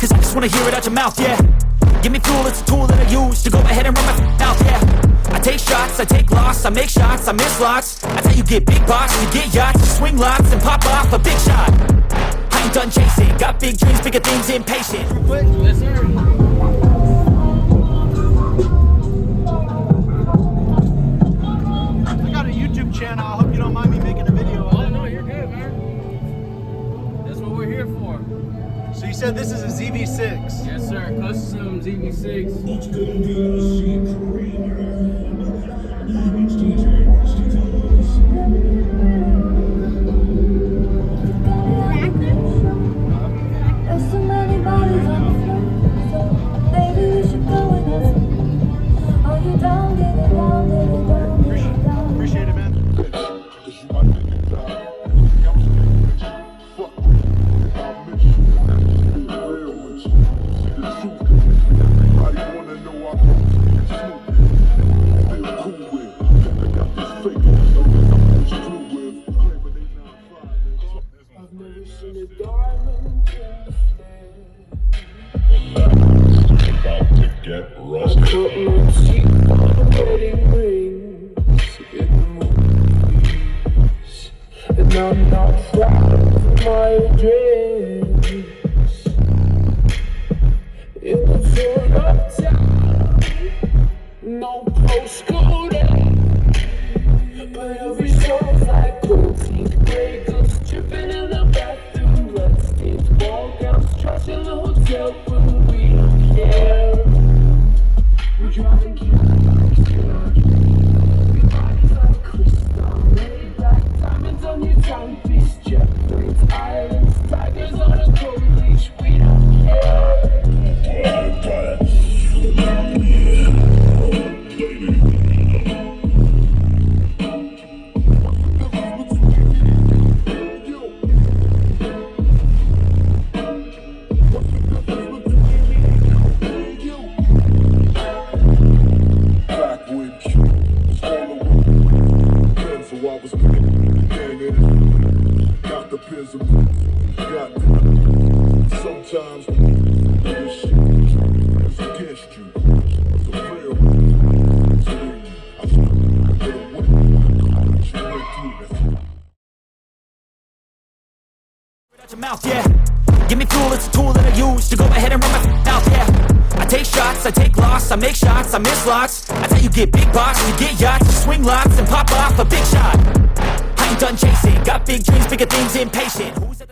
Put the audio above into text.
cause I just wanna hear it out your mouth, yeah. Give me fuel, it's a tool that I use to go ahead and run my mouth, yeah. I take shots, I take loss, I make shots, I miss lots. That's how you get big box, you get yachts, you swing lots and pop off a big shot. I ain't done chasing, got big dreams, bigger things, impatient. Yes, sir. I got a YouTube channel, I hope you don't mind me making a video of it. Oh, no, you're good, man. That's what we're here for. So you said this is a ZV6? Yes, sir. Custom ZV6. It's gonna be a secret. There's so many bodies on the floor, so maybe we should go and have some. Are you down, get it down, get it down, get it down. Appreciate it, man. About to get rusty. And I'm not proud of my dreams. In the front of town, no postcode, but every song's like gold teeth breakers, tripping in the bathroom, bloodstains, ball gowns, trash in the hotel room. We don't care. We're driving everybody's like crystal, laid back diamonds on your timepiece, jet planes, islands, tigers on a cold leash. We don't care. Sometimes this shit is against you. It's a real I should Out your mouth, yeah. Give me fuel, it's a tool that I use to go ahead and run my mouth, yeah. I take shots, I take loss, I make shots, I miss lots. That's how you get big box, you get yachts, you swing lots and pop off a big shot. I ain't done chasing, got big dreams, bigger things, impatient. Who's